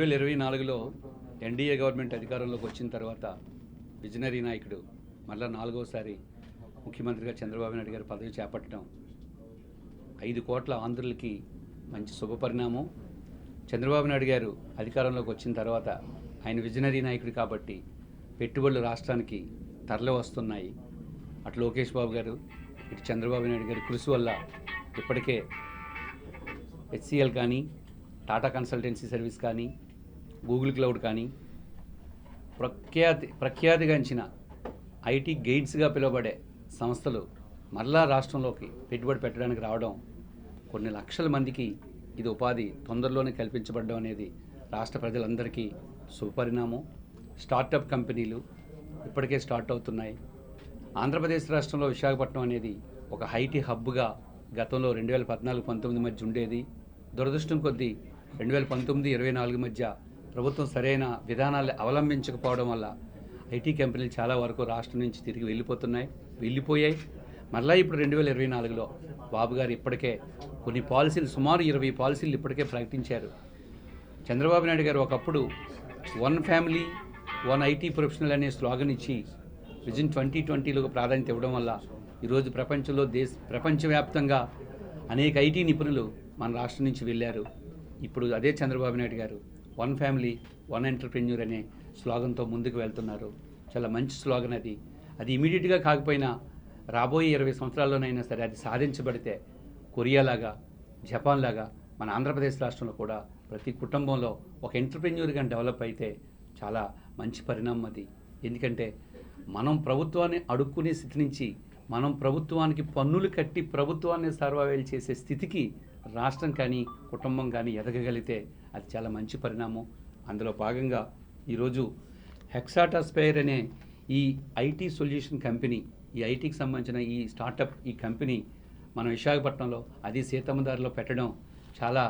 2024లో NDA government అధికారంలోకి వచ్చిన తర్వాత విజనరీ నాయకుడు మళ్ళా 4వసారి ముఖ్యమంత్రిగా చంద్రబాబు నాయుడు గారు పదవి చేపట్టడం 5 కోట్ల ఆంధ్రులకి మంచి శుభపరిణామం. చంద్రబాబు నాయుడు గారు అధికారంలోకి వచ్చిన తర్వాత ఆయన విజనరీ నాయకుడు కాబట్టి పెట్టుబడులు రాష్ట్రానికి తరలి వస్తున్నాయి. అటు లోకేష్ బాబు గారు ఇటు చంద్రబాబు నాయుడు గారి కృషి వల్ల ఇప్పటికే హెచ్సిఎల్ కానీ, టాటా కన్సల్టెన్సీ సర్వీస్ కానీ, గూగుల్ క్లౌడ్ కానీ, ప్రఖ్యాతిగాంచిన ఐటీ గైడ్స్గా పిలువబడే సంస్థలు మరలా రాష్ట్రంలోకి పెట్టుబడి పెట్టడానికి రావడం, కొన్ని లక్షల మందికి ఇది ఉపాధి తొందరలోనే కల్పించబడడం అనేది రాష్ట్ర ప్రజలందరికీ శుభపరిణామం. స్టార్టప్ కంపెనీలు ఇప్పటికే స్టార్ట్ అవుతున్నాయి. ఆంధ్రప్రదేశ్ రాష్ట్రంలో విశాఖపట్నం అనేది ఒక ఐటీ హబ్గా గతంలో 2014-19 మధ్య ఉండేది. దురదృష్టం కొద్దీ 2019-24 మధ్య ప్రభుత్వం సరైన విధానాలు అవలంబించకపోవడం వల్ల ఐటీ కంపెనీలు చాలా వరకు రాష్ట్రం నుంచి తిరిగి వెళ్ళిపోయాయి. మరలా ఇప్పుడు 2024లో బాబు గారు ఇప్పటికే కొన్ని పాలసీలు, సుమారు 20 పాలసీలు ఇప్పటికే ప్రకటించారు. చంద్రబాబు నాయుడు గారు ఒకప్పుడు 1 ఫ్యామిలీ 1 ఐటీ ప్రొఫెషనల్ అనే స్లోగన్ ఇచ్చి విజన్ 2020లో ప్రాధాన్యత ఇవ్వడం వల్ల ఈరోజు ప్రపంచవ్యాప్తంగా అనేక ఐటీ నిపుణులు మన రాష్ట్రం నుంచి వెళ్ళారు. ఇప్పుడు అదే చంద్రబాబు నాయుడు గారు 1 ఫ్యామిలీ 1 ఎంటర్ప్రెన్యూర్ అనే స్లోగన్తో ముందుకు వెళ్తున్నారు. చాలా మంచి స్లోగన్ అది. ఇమీడియట్గా కాకపోయినా రాబోయే 20 సంవత్సరాల్లోనైనా సరే అది సాధించబడితే కొరియాలాగా, జపాన్ లాగా మన ఆంధ్రప్రదేశ్ రాష్ట్రంలో కూడా ప్రతి కుటుంబంలో ఒక ఎంటర్ప్రెన్యూర్గా డెవలప్ అయితే చాలా మంచి పరిణామం అది. ఎందుకంటే మనం ప్రభుత్వాన్ని అడుక్కునే స్థితి నుంచి మనం ప్రభుత్వానికి పన్నులు కట్టి ప్రభుత్వాన్ని సర్వైవల్ చేసే స్థితికి రాష్ట్రం కానీ కుటుంబం కానీ ఎదగగలిగితే అది చాలా మంచి పరిణామం. అందులో భాగంగా ఈరోజు హెక్సాటాస్పైర్ అనే ఈ ఐటీ సొల్యూషన్ కంపెనీ, ఈ ఐటీకి సంబంధించిన ఈ స్టార్టప్ ఈ కంపెనీ మన విశాఖపట్నంలో అది సీతమ్మదారిలో పెట్టడం చాలా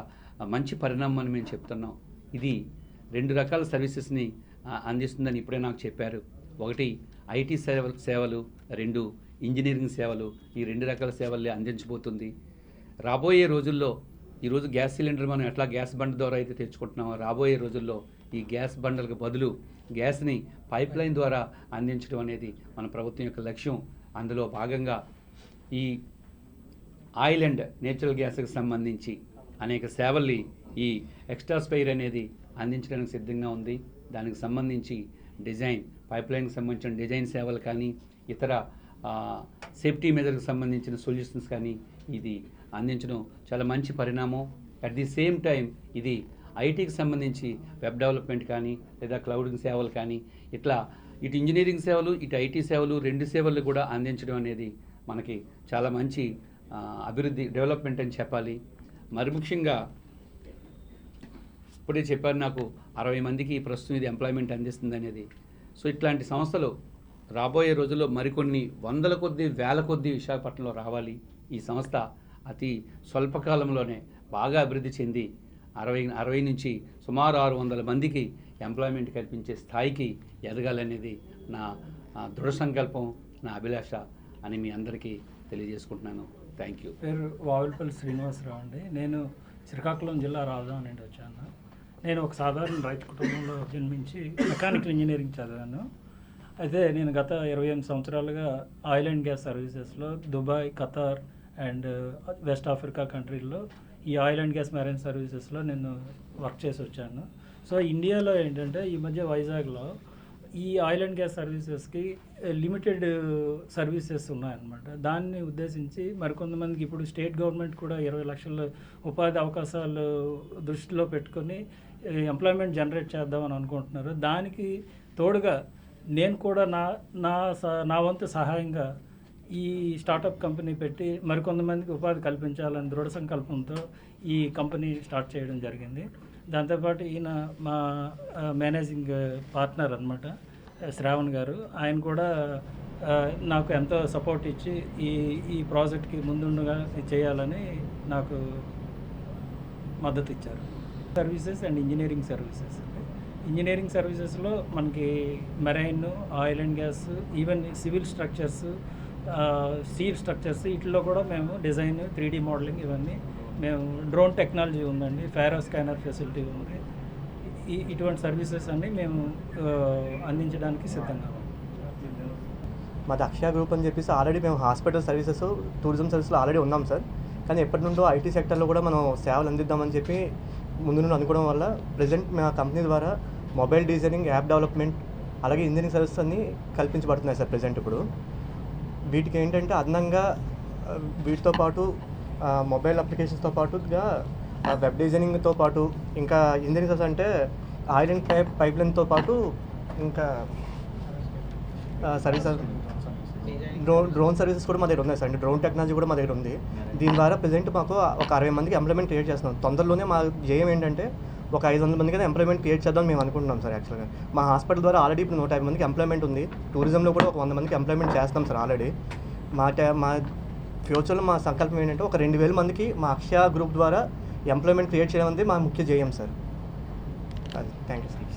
మంచి పరిణామం అని మేము చెప్తున్నాం. ఇది 2 రకాల సర్వీసెస్ని అందిస్తుందని ఇప్పుడే నాకు చెప్పారు. 1 ఐటీ సేవలు, 2 ఇంజనీరింగ్ సేవలు. ఈ 2 రకాల సేవల్ని అందించబోతుంది. రాబోయే రోజుల్లో ఈరోజు గ్యాస్ సిలిండర్ మనం ఎట్లా గ్యాస్ బండ్ ద్వారా అయితే తెచ్చుకుంటున్నామో, రాబోయే రోజుల్లో ఈ గ్యాస్ బండలకు బదులు గ్యాస్ని పైప్ లైన్ ద్వారా అందించడం అనేది మన ప్రభుత్వం యొక్క లక్ష్యం. అందులో భాగంగా ఈ ఆయిల్ అండ్ నేచురల్ గ్యాస్కి సంబంధించి అనేక సేవల్ని ఈ ఎక్స్టాస్పైర్ అనేది అందించడానికి సిద్ధంగా ఉంది. దానికి సంబంధించి డిజైన్, పైప్ లైన్కి సంబంధించిన డిజైన్ సేవలు కానీ, ఇతర సేఫ్టీ మెజర్కి సంబంధించిన సొల్యూషన్స్ కానీ ఇది అందించడం చాలా మంచి పరిణామం. అట్ ది సేమ్ టైం ఇది ఐటీకి సంబంధించి వెబ్ డెవలప్మెంట్ కానీ, లేదా క్లౌడింగ్ సేవలు కానీ, ఇట్లా ఇటు ఇంజనీరింగ్ సేవలు, ఇటు ఐటీ సేవలు, 2 సేవలు కూడా అందించడం అనేది మనకి చాలా మంచి అభివృద్ధి, డెవలప్మెంట్ అని చెప్పాలి. మరి ముఖ్యంగా ఇప్పుడే చెప్పారు నాకు 60 మందికి ప్రస్తుతం ఇది ఎంప్లాయ్మెంట్ అందిస్తుంది అనేది. సో ఇట్లాంటి సంస్థలు రాబోయే రోజుల్లో మరికొన్ని వందల కొద్దీ, వేల కొద్దీ విశాఖపట్నంలో రావాలి. ఈ సంస్థ అతి స్వల్పకాలంలోనే బాగా అభివృద్ధి చెంది 60 నుంచి సుమారు 600 మందికి ఎంప్లాయ్మెంట్ కల్పించే స్థాయికి ఎదగాలనేది నా దృఢ సంకల్పం, నా అభిలాష అని మీ అందరికీ తెలియజేసుకుంటున్నాను. Thank you. పేరు వావిల్పల్లి శ్రీనివాసరావు అండి. నేను శ్రీకాకుళం జిల్లా రాజధాని నుండి వచ్చాను. నేను ఒక సాధారణ రైతు కుటుంబంలో జన్మించి మెకానికల్ ఇంజనీరింగ్ చదివాను. అయితే నేను గత 28 సంవత్సరాలుగా ఆయిల్ అండ్ గ్యాస్ సర్వీసెస్లో Dubai, Qatar and West Africa కంట్రీల్లో ఈ ఆయిల్ అండ్ గ్యాస్ మెరైన్ సర్వీసెస్లో నేను వర్క్ చేసి వచ్చాను. సో ఇండియాలో ఏంటంటే ఈ మధ్య వైజాగ్లో ఈ ఆయిల్ అండ్ గ్యాస్ సర్వీసెస్కి లిమిటెడ్ సర్వీసెస్ ఉన్నాయన్నమాట. దాన్ని ఉద్దేశించి మరికొంతమందికి ఇప్పుడు స్టేట్ గవర్నమెంట్ కూడా 20 లక్షల ఉపాధి అవకాశాలు దృష్టిలో పెట్టుకొని ఎంప్లాయ్మెంట్ జనరేట్ చేద్దామని అనుకుంటున్నారు. దానికి తోడుగా నేను కూడా నా వంతు సహాయంగా ఈ స్టార్టప్ కంపెనీ పెట్టి మరికొంతమందికి ఉపాధి కల్పించాలని దృఢ సంకల్పంతో ఈ కంపెనీ స్టార్ట్ చేయడం జరిగింది. దాంతోపాటు ఈయన మా మేనేజింగ్ పార్ట్నర్ అనమాట, శ్రావణ్ గారు. ఆయన కూడా నాకు ఎంతో సపోర్ట్ ఇచ్చి ఈ ప్రాజెక్ట్కి ముందుగా చేయాలని నాకు మద్దతు ఇచ్చారు. Services and engineering services. Engineering సర్వీసెస్లో మనకి marine, oil and gas, even civil structures, steel structures, వీటిలో కూడా మేము డిజైన్, 3D మోడలింగ్ ఇవన్నీ మేము డ్రోన్ టెక్నాలజీ ఉందండి, ఫారో స్కానర్ ఫెసిలిటీ ఉంది. ఇటువంటి సర్వీసెస్ అన్ని మేము అందించడానికి సిద్ధంగా ఉన్నాం. మాది అక్షయ గ్రూప్ అని చెప్పేసి ఆల్రెడీ మేము హాస్పిటల్ సర్వీసెస్, టూరిజం సర్వీస్లో ఆల్రెడీ ఉన్నాం సార్. కానీ ఎప్పటి నుండో ఐటీ సెక్టర్లో కూడా మనం సేవలు అందిద్దామని చెప్పి ముందు నుండి అనుకోవడం వల్ల ప్రజెంట్ మా కంపెనీ ద్వారా మొబైల్ డిజైనింగ్, యాప్ డెవలప్మెంట్, అలాగే ఇంజనీరింగ్ సర్వీసెస్ అన్నీ కల్పించబడుతున్నాయి సార్ ప్రజెంట్ ఇప్పుడు. వీటికి ఏంటంటే అదనంగా వీటితో పాటు మొబైల్ అప్లికేషన్స్తో పాటుగా వెబ్ డిజైనింగ్తో పాటు ఇంకా ఇంజనీరింగ్ సర్వీస్ అంటే ఆయిల్ అండ్ పైప్ లైన్తో పాటు ఇంకా సర్వీస్ డ్రోన్ సర్వీసెస్ కూడా మా దగ్గర ఉన్నాయి సార్. అంటే డ్రోన్ టెక్నాలజీ కూడా మా దగ్గర ఉంది. దీని ద్వారా ప్రజెంట్ మాకు ఒక 60 మందికి ఎంప్లాయ్మెంట్ క్రియేట్ చేస్తున్నాం. తొందరలోనే మా ధ్యేయం ఏంటంటే ఒక 500 మందికి అయితే ఎంప్లాయ్మెంట్ క్రియేట్ చేద్దాం మేము అనుకుంటున్నాం సార్. యాక్చువల్గా మా హాస్పిటల్ ద్వారా ఆల్రెడీ ఇప్పుడు 150 మందికి ఎంప్లాయ్మెంట్ ఉంది. టూరిజంలో కూడా ఒక 100 మందికి ఎంప్లాయ్మెంట్ చేస్తాం సార్ ఆల్రెడీ. మా ఫ్యూచర్లో మా సంకల్పం ఏంటంటే ఒక 2000 మందికి మా అక్షయ గ్రూప్ ద్వారా ఎంప్లాయ్మెంట్ క్రియేట్ చేయడం అనేది మా ముఖ్య ధ్యేయం సార్. అది థ్యాంక్ యూ సార్.